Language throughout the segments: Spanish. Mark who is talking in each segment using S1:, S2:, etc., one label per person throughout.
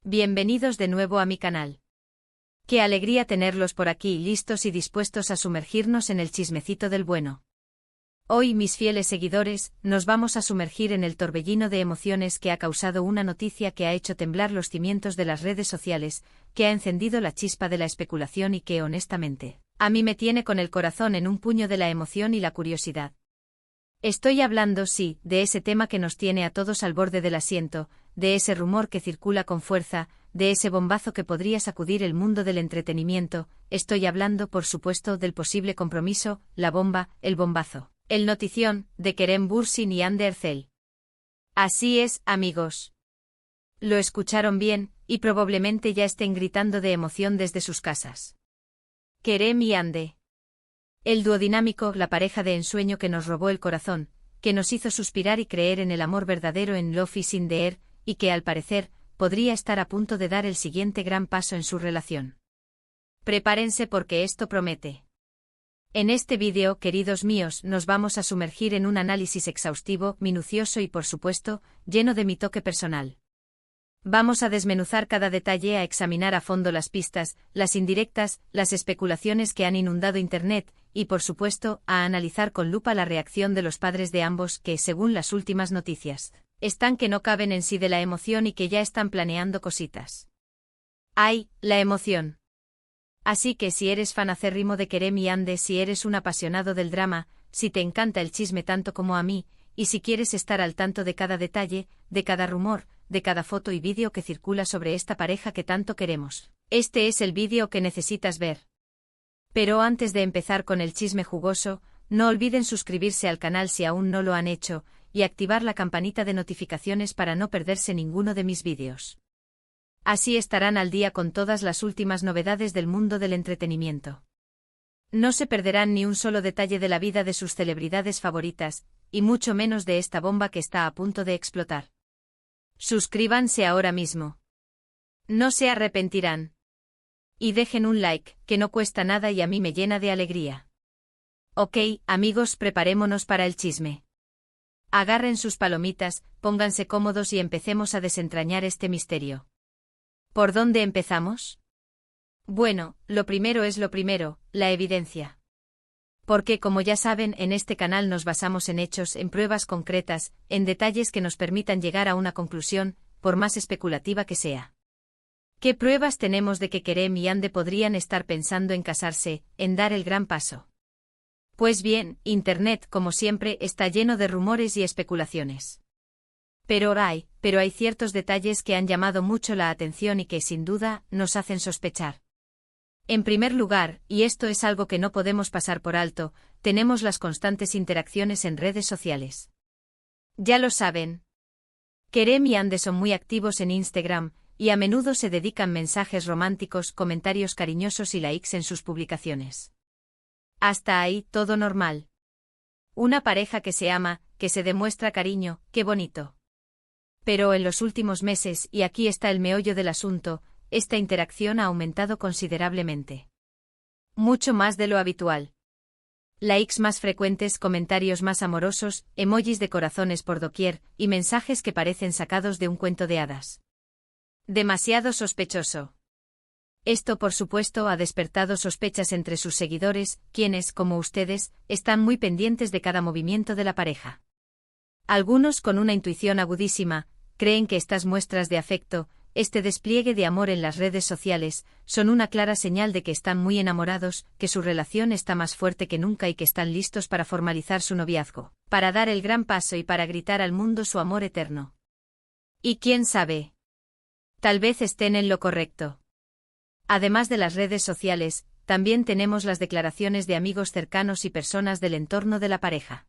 S1: Bienvenidos de nuevo a mi canal. Qué alegría tenerlos por aquí listos y dispuestos a sumergirnos en el chismecito del bueno. Hoy, mis fieles seguidores, nos vamos a sumergir en el torbellino de emociones que ha causado una noticia que ha hecho temblar los cimientos de las redes sociales, que ha encendido la chispa de la especulación y que, honestamente, a mí me tiene con el corazón en un puño de la emoción y la curiosidad. Estoy hablando, sí, de ese tema que nos tiene a todos al borde del asiento, de ese rumor que circula con fuerza, de ese bombazo que podría sacudir el mundo del entretenimiento. Estoy hablando, por supuesto, del posible compromiso, la bomba, el bombazo, el notición, de Kerem Bürsin y Hande Erçel. Así es, amigos. Lo escucharon bien, y probablemente ya estén gritando de emoción desde sus casas. Kerem y Hande. El dúo dinámico, la pareja de ensueño que nos robó el corazón, que nos hizo suspirar y creer en el amor verdadero en Love is in the air, y que al parecer, podría estar a punto de dar el siguiente gran paso en su relación. Prepárense porque esto promete. En este vídeo, queridos míos, nos vamos a sumergir en un análisis exhaustivo, minucioso y por supuesto, lleno de mi toque personal. Vamos a desmenuzar cada detalle, a examinar a fondo las pistas, las indirectas, las especulaciones que han inundado Internet, y por supuesto, a analizar con lupa la reacción de los padres de ambos que, según las últimas noticias, están que no caben en sí de la emoción y que ya están planeando cositas. ¡Ay, la emoción! Así que si eres fan acérrimo de Kerem y Hande, si eres un apasionado del drama, si te encanta el chisme tanto como a mí, y si quieres estar al tanto de cada detalle, de cada rumor, de cada foto y vídeo que circula sobre esta pareja que tanto queremos, este es el vídeo que necesitas ver. Pero antes de empezar con el chisme jugoso, no olviden suscribirse al canal si aún no lo han hecho, y activar la campanita de notificaciones para no perderse ninguno de mis vídeos. Así estarán al día con todas las últimas novedades del mundo del entretenimiento. No se perderán ni un solo detalle de la vida de sus celebridades favoritas, y mucho menos de esta bomba que está a punto de explotar. Suscríbanse ahora mismo. No se arrepentirán. Y dejen un like, que no cuesta nada y a mí me llena de alegría. Ok, amigos, preparémonos para el chisme. Agarren sus palomitas, pónganse cómodos y empecemos a desentrañar este misterio. ¿Por dónde empezamos? Bueno, lo primero es lo primero, la evidencia. Porque, como ya saben, en este canal nos basamos en hechos, en pruebas concretas, en detalles que nos permitan llegar a una conclusión, por más especulativa que sea. ¿Qué pruebas tenemos de que Kerem y Hande podrían estar pensando en casarse, en dar el gran paso? Pues bien, Internet, como siempre, está lleno de rumores y especulaciones. Pero hay ciertos detalles que han llamado mucho la atención y que, sin duda, nos hacen sospechar. En primer lugar, y esto es algo que no podemos pasar por alto, tenemos las constantes interacciones en redes sociales. Ya lo saben. Kerem y Hande son muy activos en Instagram, y a menudo se dedican mensajes románticos, comentarios cariñosos y likes en sus publicaciones. Hasta ahí, todo normal. Una pareja que se ama, que se demuestra cariño, qué bonito. Pero en los últimos meses, y aquí está el meollo del asunto, esta interacción ha aumentado considerablemente. Mucho más de lo habitual. Likes más frecuentes, comentarios más amorosos, emojis de corazones por doquier, y mensajes que parecen sacados de un cuento de hadas. Demasiado sospechoso. Esto, por supuesto, ha despertado sospechas entre sus seguidores, quienes, como ustedes, están muy pendientes de cada movimiento de la pareja. Algunos, con una intuición agudísima, creen que estas muestras de afecto, este despliegue de amor en las redes sociales, son una clara señal de que están muy enamorados, que su relación está más fuerte que nunca y que están listos para formalizar su noviazgo, para dar el gran paso y para gritar al mundo su amor eterno. Y quién sabe. Tal vez estén en lo correcto. Además de las redes sociales, también tenemos las declaraciones de amigos cercanos y personas del entorno de la pareja.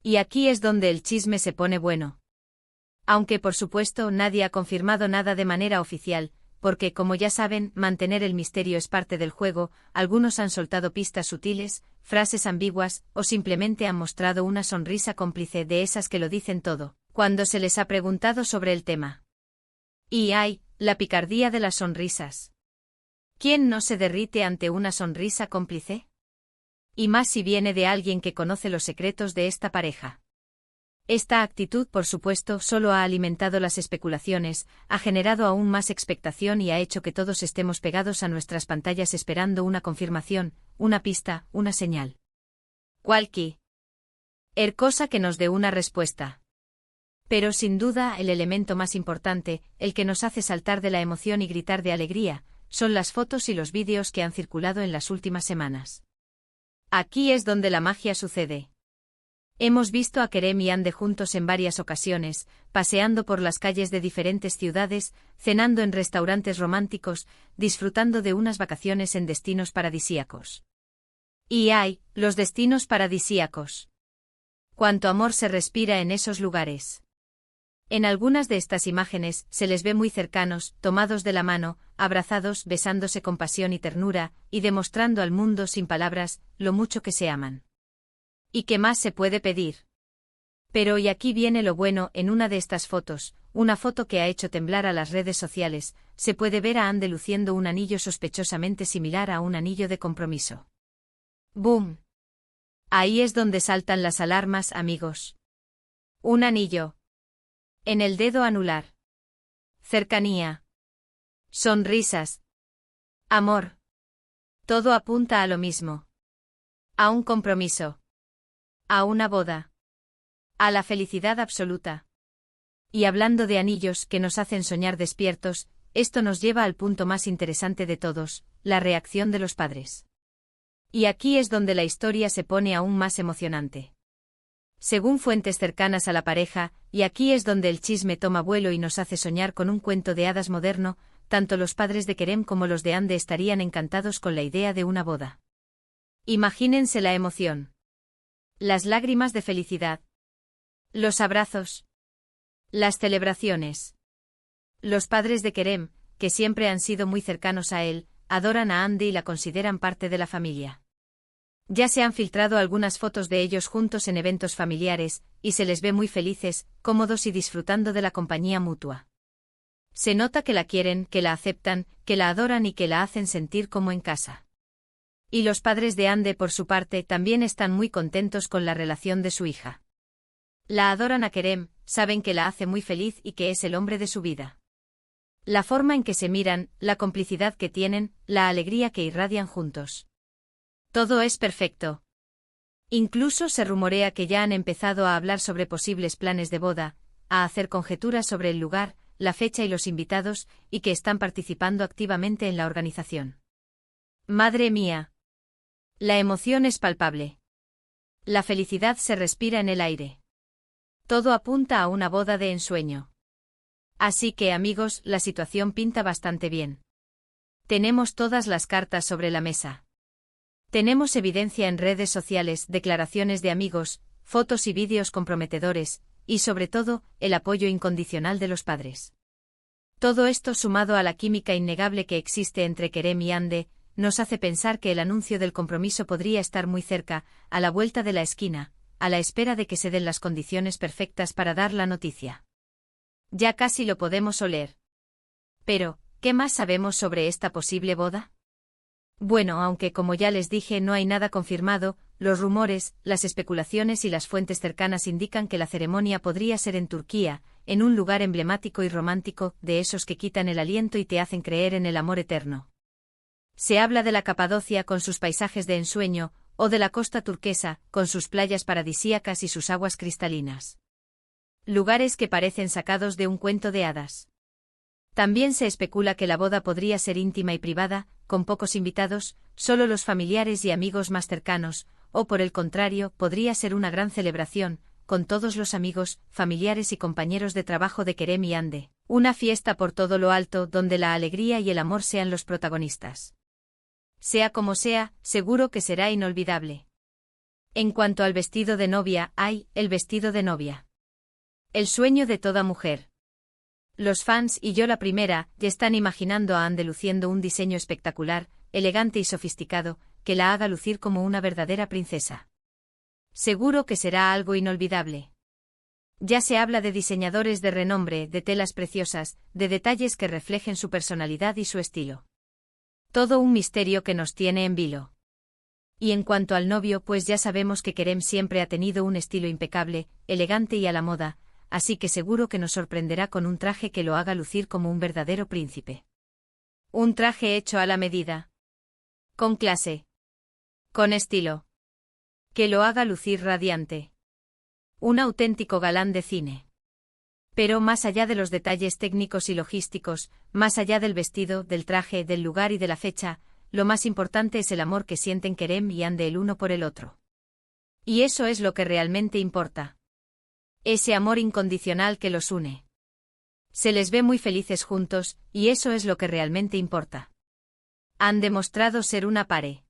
S1: Y aquí es donde el chisme se pone bueno. Aunque por supuesto nadie ha confirmado nada de manera oficial, porque como ya saben, mantener el misterio es parte del juego, algunos han soltado pistas sutiles, frases ambiguas, o simplemente han mostrado una sonrisa cómplice de esas que lo dicen todo, cuando se les ha preguntado sobre el tema. Y la picardía de las sonrisas. ¿Quién no se derrite ante una sonrisa cómplice? Y más si viene de alguien que conoce los secretos de esta pareja. Esta actitud, por supuesto, solo ha alimentado las especulaciones, ha generado aún más expectación y ha hecho que todos estemos pegados a nuestras pantallas esperando una confirmación, una pista, una señal. Cualquier cosa que nos dé una respuesta. Pero sin duda el elemento más importante, el que nos hace saltar de la emoción y gritar de alegría, son las fotos y los vídeos que han circulado en las últimas semanas. Aquí es donde la magia sucede. Hemos visto a Kerem y Hande juntos en varias ocasiones, paseando por las calles de diferentes ciudades, cenando en restaurantes románticos, disfrutando de unas vacaciones en destinos paradisíacos. Y ¡ay, los destinos paradisíacos! Cuánto amor se respira en esos lugares. En algunas de estas imágenes se les ve muy cercanos, tomados de la mano, abrazados, besándose con pasión y ternura, y demostrando al mundo sin palabras lo mucho que se aman. ¿Y qué más se puede pedir? Pero y aquí viene lo bueno, en una de estas fotos, una foto que ha hecho temblar a las redes sociales, se puede ver a Hande luciendo un anillo sospechosamente similar a un anillo de compromiso. ¡Boom! Ahí es donde saltan las alarmas, amigos. Un anillo. En el dedo anular. Cercanía. Sonrisas. Amor. Todo apunta a lo mismo. A un compromiso. A una boda. A la felicidad absoluta. Y hablando de anillos que nos hacen soñar despiertos, esto nos lleva al punto más interesante de todos, la reacción de los padres. Y aquí es donde la historia se pone aún más emocionante. Según fuentes cercanas a la pareja, y aquí es donde el chisme toma vuelo y nos hace soñar con un cuento de hadas moderno, tanto los padres de Kerem como los de Hande estarían encantados con la idea de una boda. Imagínense la emoción. Las lágrimas de felicidad. Los abrazos. Las celebraciones. Los padres de Kerem, que siempre han sido muy cercanos a él, adoran a Hande y la consideran parte de la familia. Ya se han filtrado algunas fotos de ellos juntos en eventos familiares, y se les ve muy felices, cómodos y disfrutando de la compañía mutua. Se nota que la quieren, que la aceptan, que la adoran y que la hacen sentir como en casa. Y los padres de Hande, por su parte, también están muy contentos con la relación de su hija. La adoran a Kerem, saben que la hace muy feliz y que es el hombre de su vida. La forma en que se miran, la complicidad que tienen, la alegría que irradian juntos. Todo es perfecto. Incluso se rumorea que ya han empezado a hablar sobre posibles planes de boda, a hacer conjeturas sobre el lugar, la fecha y los invitados, y que están participando activamente en la organización. Madre mía. La emoción es palpable. La felicidad se respira en el aire. Todo apunta a una boda de ensueño. Así que, amigos, la situación pinta bastante bien. Tenemos todas las cartas sobre la mesa. Tenemos evidencia en redes sociales, declaraciones de amigos, fotos y vídeos comprometedores, y sobre todo, el apoyo incondicional de los padres. Todo esto sumado a la química innegable que existe entre Kerem y Hande, nos hace pensar que el anuncio del compromiso podría estar muy cerca, a la vuelta de la esquina, a la espera de que se den las condiciones perfectas para dar la noticia. Ya casi lo podemos oler. Pero, ¿qué más sabemos sobre esta posible boda? Bueno, aunque como ya les dije no hay nada confirmado, los rumores, las especulaciones y las fuentes cercanas indican que la ceremonia podría ser en Turquía, en un lugar emblemático y romántico, de esos que quitan el aliento y te hacen creer en el amor eterno. Se habla de la Capadocia con sus paisajes de ensueño, o de la costa turquesa, con sus playas paradisíacas y sus aguas cristalinas. Lugares que parecen sacados de un cuento de hadas. También se especula que la boda podría ser íntima y privada, con pocos invitados, solo los familiares y amigos más cercanos, o por el contrario, podría ser una gran celebración, con todos los amigos, familiares y compañeros de trabajo de Kerem y Hande, una fiesta por todo lo alto donde la alegría y el amor sean los protagonistas. Sea como sea, seguro que será inolvidable. En cuanto al vestido de novia, ¡ay, el vestido de novia! El sueño de toda mujer. Los fans, y yo la primera, ya están imaginando a Hande luciendo un diseño espectacular, elegante y sofisticado, que la haga lucir como una verdadera princesa. Seguro que será algo inolvidable. Ya se habla de diseñadores de renombre, de telas preciosas, de detalles que reflejen su personalidad y su estilo. Todo un misterio que nos tiene en vilo. Y en cuanto al novio, pues ya sabemos que Kerem siempre ha tenido un estilo impecable, elegante y a la moda, así que seguro que nos sorprenderá con un traje que lo haga lucir como un verdadero príncipe. Un traje hecho a la medida. Con clase. Con estilo. Que lo haga lucir radiante. Un auténtico galán de cine. Pero más allá de los detalles técnicos y logísticos, más allá del vestido, del traje, del lugar y de la fecha, lo más importante es el amor que sienten Kerem y Hande el uno por el otro. Y eso es lo que realmente importa. Ese amor incondicional que los une. Se les ve muy felices juntos, y eso es lo que realmente importa. Han demostrado ser una pareja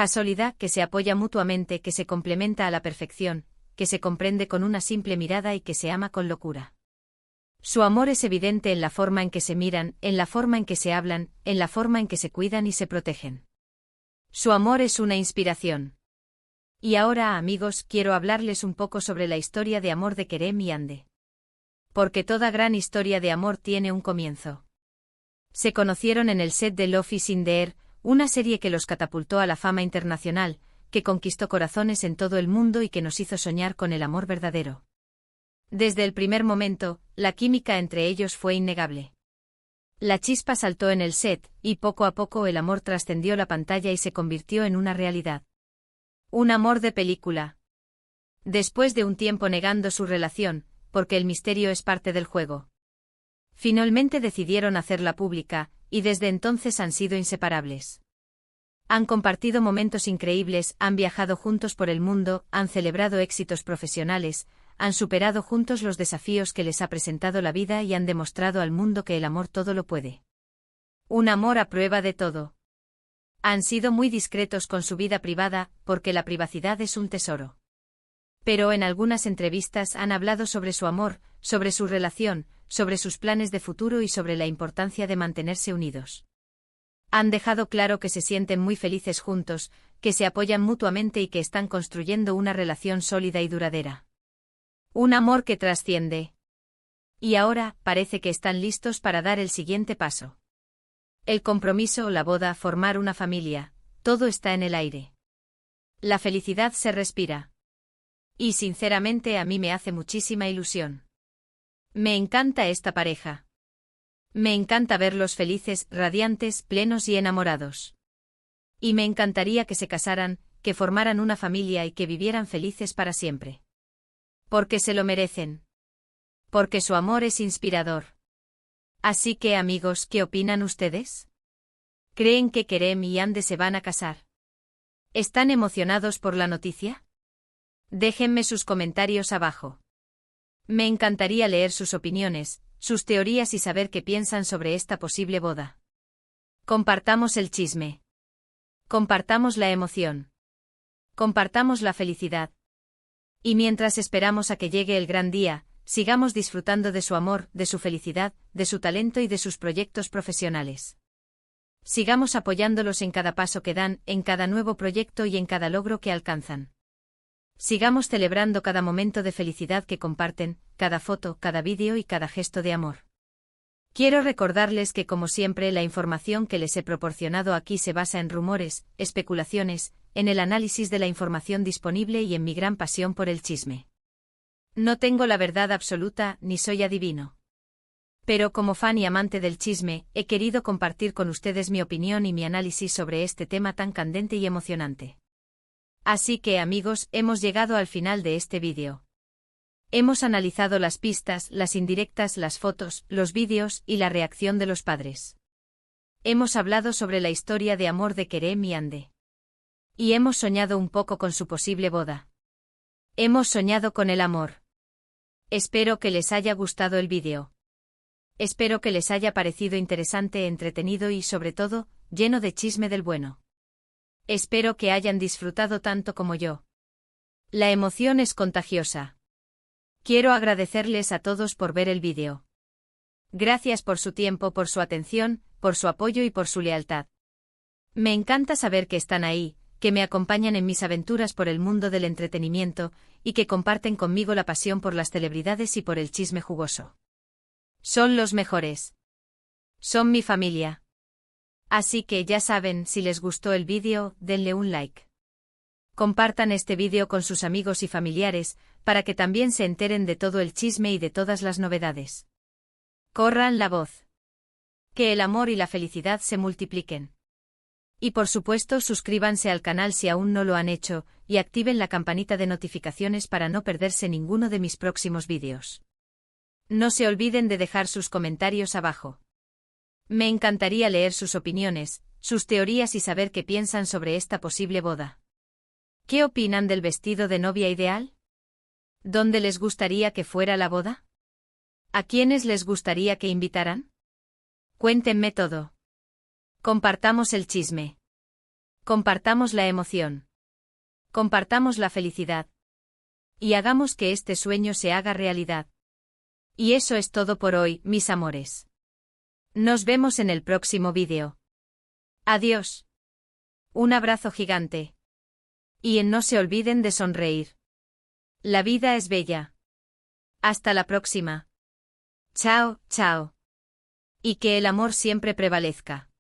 S1: sólida que se apoya mutuamente, que se complementa a la perfección, que se comprende con una simple mirada y que se ama con locura. Su amor es evidente en la forma en que se miran, en la forma en que se hablan, en la forma en que se cuidan y se protegen. Su amor es una inspiración. Y ahora, amigos, quiero hablarles un poco sobre la historia de amor de Kerem y Hande. Porque toda gran historia de amor tiene un comienzo. Se conocieron en el set de Love is in the Air, una serie que los catapultó a la fama internacional, que conquistó corazones en todo el mundo y que nos hizo soñar con el amor verdadero. Desde el primer momento, la química entre ellos fue innegable. La chispa saltó en el set, y poco a poco el amor trascendió la pantalla y se convirtió en una realidad. Un amor de película. Después de un tiempo negando su relación, porque el misterio es parte del juego. Finalmente decidieron hacerla pública, y desde entonces han sido inseparables. Han compartido momentos increíbles, han viajado juntos por el mundo, han celebrado éxitos profesionales, han superado juntos los desafíos que les ha presentado la vida y han demostrado al mundo que el amor todo lo puede. Un amor a prueba de todo. Han sido muy discretos con su vida privada, porque la privacidad es un tesoro. Pero en algunas entrevistas han hablado sobre su amor, sobre su relación, sobre sus planes de futuro y sobre la importancia de mantenerse unidos. Han dejado claro que se sienten muy felices juntos, que se apoyan mutuamente y que están construyendo una relación sólida y duradera. Un amor que trasciende. Y ahora, parece que están listos para dar el siguiente paso. El compromiso, la boda, formar una familia, todo está en el aire. La felicidad se respira. Y sinceramente a mí me hace muchísima ilusión. Me encanta esta pareja. Me encanta verlos felices, radiantes, plenos y enamorados. Y me encantaría que se casaran, que formaran una familia y que vivieran felices para siempre. Porque se lo merecen. Porque su amor es inspirador. Así que, amigos, ¿qué opinan ustedes? ¿Creen que Kerem y Hande se van a casar? ¿Están emocionados por la noticia? Déjenme sus comentarios abajo. Me encantaría leer sus opiniones, sus teorías y saber qué piensan sobre esta posible boda. Compartamos el chisme. Compartamos la emoción. Compartamos la felicidad. Y mientras esperamos a que llegue el gran día, sigamos disfrutando de su amor, de su felicidad, de su talento y de sus proyectos profesionales. Sigamos apoyándolos en cada paso que dan, en cada nuevo proyecto y en cada logro que alcanzan. Sigamos celebrando cada momento de felicidad que comparten, cada foto, cada vídeo y cada gesto de amor. Quiero recordarles que, como siempre, la información que les he proporcionado aquí se basa en rumores, especulaciones, en el análisis de la información disponible y en mi gran pasión por el chisme. No tengo la verdad absoluta, ni soy adivino. Pero como fan y amante del chisme, he querido compartir con ustedes mi opinión y mi análisis sobre este tema tan candente y emocionante. Así que, amigos, hemos llegado al final de este vídeo. Hemos analizado las pistas, las indirectas, las fotos, los vídeos y la reacción de los padres. Hemos hablado sobre la historia de amor de Kerem y Hande. Y hemos soñado un poco con su posible boda. Hemos soñado con el amor. Espero que les haya gustado el vídeo. Espero que les haya parecido interesante, entretenido y, sobre todo, lleno de chisme del bueno. Espero que hayan disfrutado tanto como yo. La emoción es contagiosa. Quiero agradecerles a todos por ver el vídeo. Gracias por su tiempo, por su atención, por su apoyo y por su lealtad. Me encanta saber que están ahí, que me acompañan en mis aventuras por el mundo del entretenimiento, y que comparten conmigo la pasión por las celebridades y por el chisme jugoso. Son los mejores. Son mi familia. Así que ya saben, si les gustó el vídeo, denle un like. Compartan este vídeo con sus amigos y familiares, para que también se enteren de todo el chisme y de todas las novedades. Corran la voz. Que el amor y la felicidad se multipliquen. Y por supuesto suscríbanse al canal si aún no lo han hecho, y activen la campanita de notificaciones para no perderse ninguno de mis próximos vídeos. No se olviden de dejar sus comentarios abajo. Me encantaría leer sus opiniones, sus teorías y saber qué piensan sobre esta posible boda. ¿Qué opinan del vestido de novia ideal? ¿Dónde les gustaría que fuera la boda? ¿A quiénes les gustaría que invitaran? Cuéntenme todo. Compartamos el chisme. Compartamos la emoción. Compartamos la felicidad. Y hagamos que este sueño se haga realidad. Y eso es todo por hoy, mis amores. Nos vemos en el próximo vídeo. Adiós. Un abrazo gigante. Y no se olviden de sonreír. La vida es bella. Hasta la próxima. Chao, chao. Y que el amor siempre prevalezca.